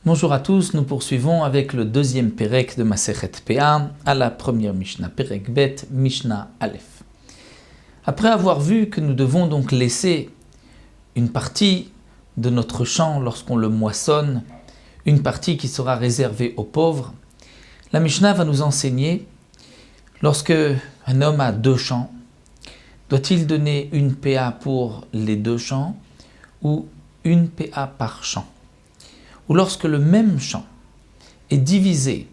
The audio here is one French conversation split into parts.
Bonjour à tous, nous poursuivons avec le deuxième Pérek de Masechet Péa, à la première Mishnah, Pérek Bet, Mishnah Aleph. Après avoir vu que nous devons donc laisser une partie de notre champ lorsqu'on le moissonne, une partie qui sera réservée aux pauvres, la Mishnah va nous enseigner, lorsque un homme a 2 champs, doit-il donner une PA pour les 2 champs ou une PA par champ? Ou lorsque le même champ est divisé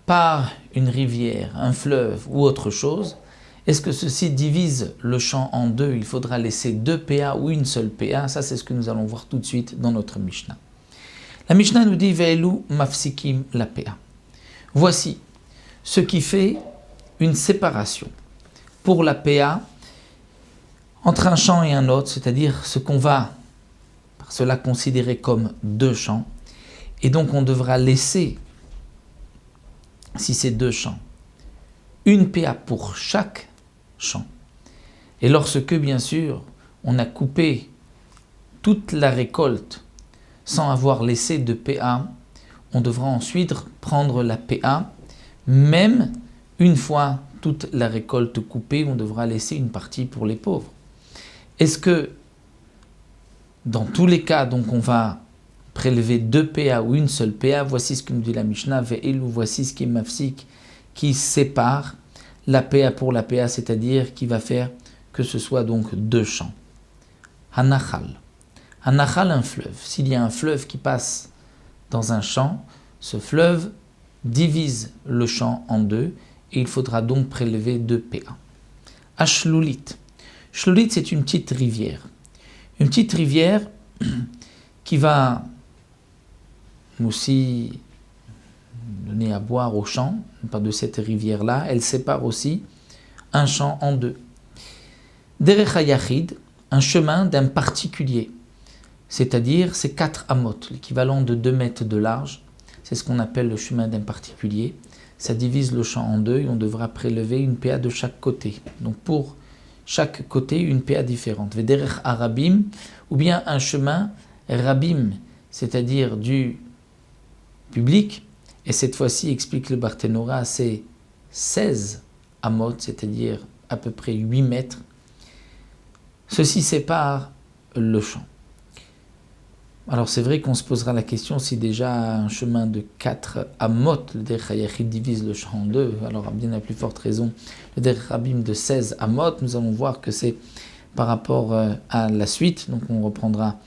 par une rivière, un fleuve ou autre chose, est-ce que ceci divise le champ en 2? Il faudra laisser 2 PA ou une seule PA. Ça, c'est ce que nous allons voir tout de suite dans notre Mishnah. La Mishnah nous dit « Ve'elu mafsikim la PA ». Voici ce qui fait une séparation pour la PA entre un champ et un autre, c'est-à-dire ce qu'on va par cela considérer comme 2 champs. Et donc on devra laisser, si c'est 2 champs, une PA pour chaque champ. Et lorsque, bien sûr, on a coupé toute la récolte sans avoir laissé de PA, on devra ensuite prendre la PA, même une fois toute la récolte coupée, on devra laisser une partie pour les pauvres. Est-ce que, dans tous les cas, donc on va prélever 2 PA ou une seule PA, voici ce que nous dit la Mishnah, Ve'elu, voici ce qui est mafsik, qui sépare la PA pour la PA, c'est-à-dire qui va faire que ce soit donc 2 champs. Hanachal. Hanachal, un fleuve. S'il y a un fleuve qui passe dans un champ, ce fleuve divise le champ en 2 et il faudra donc prélever 2 PA. Ashlulit. Shlulit, c'est une petite rivière. Une petite rivière qui va aussi donner à boire au champ, par de cette rivière-là, elle sépare aussi un champ en 2. Derech hayachid, un chemin d'un particulier, c'est-à-dire c'est 4 amot, l'équivalent de 2 mètres de large, c'est ce qu'on appelle le chemin d'un particulier. Ça divise le champ en 2 et on devra prélever une PA de chaque côté. Donc pour chaque côté, une PA différente. Derech arabim, ou bien un chemin rabim, c'est-à-dire du public, et cette fois-ci, explique le Barthénora, c'est 16 amot, c'est-à-dire à peu près 8 mètres. Ceci sépare le champ. Alors c'est vrai qu'on se posera la question si déjà un chemin de 4 amot, le Derech Hayachid divise le champ en 2, alors à bien la plus forte raison, le Derech Rabim de 16 amot, nous allons voir que c'est par rapport à la suite, donc on reprendra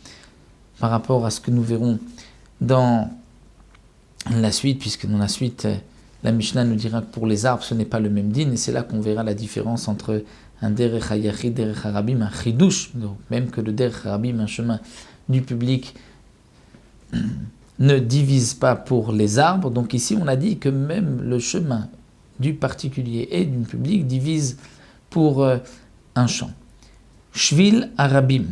par rapport à ce que nous verrons dans la suite, puisque dans la suite, la Mishnah nous dira que pour les arbres, ce n'est pas le même din, et c'est là qu'on verra la différence entre un Derech Hayachid, Derech Harabim, un Chidush, donc même que le Derech Harabim, un chemin du public, ne divise pas pour les arbres. Donc ici, on a dit que même le chemin du particulier et du public divise pour un champ. Shvil Arabim.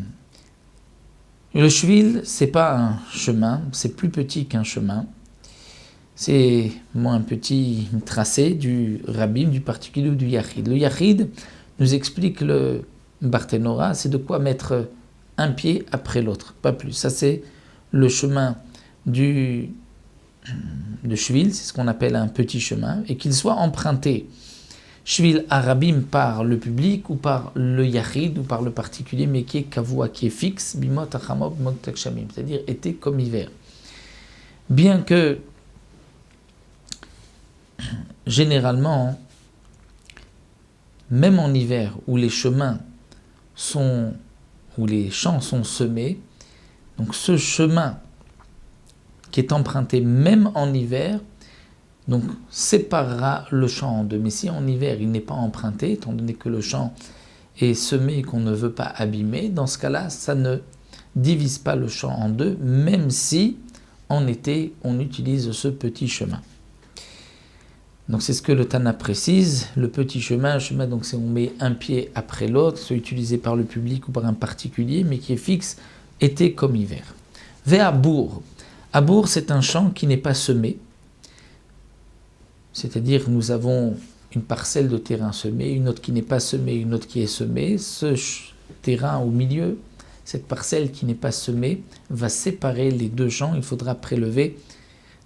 Le shvil, c'est pas un chemin, c'est plus petit qu'un chemin. C'est moins un petit tracé du rabim, du particulier ou du yachid. Le yachid, nous explique le Barthénora, c'est de quoi mettre un pied après l'autre, pas plus. Ça, c'est le chemin de shvil, c'est ce qu'on appelle un petit chemin, et qu'il soit emprunté shvil arabim par le public ou par le yachid ou par le particulier, mais qui est kavua, qui est fixe, bimot achamot, bimot takshamim, c'est-à-dire été comme hiver. Bien que généralement, même en hiver où les chemins sont, où les champs sont semés, donc ce chemin qui est emprunté même en hiver, donc séparera le champ en 2. Mais si en hiver il n'est pas emprunté, étant donné que le champ est semé et qu'on ne veut pas abîmer, dans ce cas-là, ça ne divise pas le champ en 2, même si en été on utilise ce petit chemin. Donc c'est ce que le Tana précise, le petit chemin, donc c'est on met un pied après l'autre, soit utilisé par le public ou par un particulier, mais qui est fixe été comme hiver. Ve'abour. Abour, c'est un champ qui n'est pas semé, c'est-à-dire nous avons une parcelle de terrain semée, une autre qui n'est pas semée, une autre qui est semée. Ce terrain au milieu, cette parcelle qui n'est pas semée, va séparer les deux champs. Il faudra prélever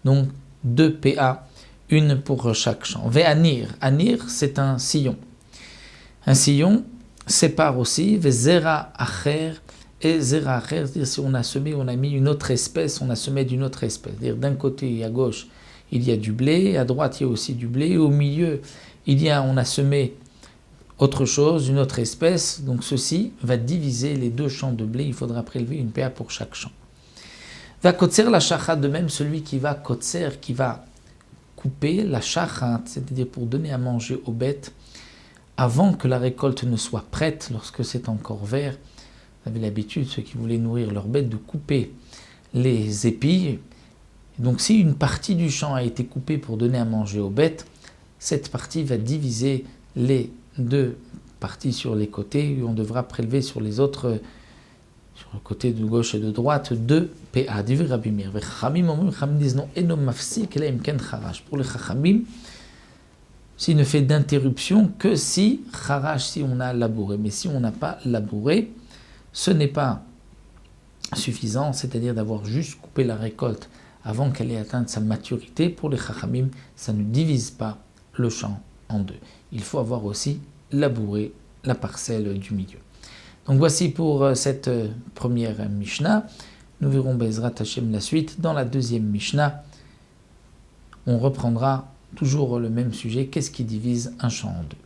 donc 2 PA, une pour chaque champ. Ve'anir, anir c'est un sillon. Un sillon sépare aussi, ve'zera acher, et zera acher, c'est-à-dire si on a semé, on a mis une autre espèce, on a semé d'une autre espèce. C'est-à-dire d'un côté à gauche, il y a du blé, à droite il y a aussi du blé, au milieu on a semé autre chose, une autre espèce, donc ceci va diviser les deux champs de blé, il faudra prélever une PA pour chaque champ. Va kotser la shacha, de même celui qui va kotser, qui va couper la shacha, c'est-à-dire pour donner à manger aux bêtes, avant que la récolte ne soit prête, lorsque c'est encore vert. Vous avez l'habitude, ceux qui voulaient nourrir leurs bêtes, de couper les épis. Donc si une partie du champ a été coupée pour donner à manger aux bêtes, cette partie va diviser les deux parties sur les côtés, et on devra prélever sur les autres, sur le côté de gauche et de droite, 2 PA. Pour les chachamim, s'il ne fait d'interruption que si charash, si on a labouré. Mais si on n'a pas labouré, ce n'est pas suffisant, c'est-à-dire d'avoir juste coupé la récolte avant qu'elle ait atteint sa maturité. Pour les chachamim, ça ne divise pas le champ en deux. Il faut avoir aussi labouré la parcelle du milieu. Donc voici pour cette première Mishnah. Nous verrons Bezrat Hashem la suite. Dans la deuxième Mishnah, on reprendra toujours le même sujet. Qu'est-ce qui divise un champ en deux?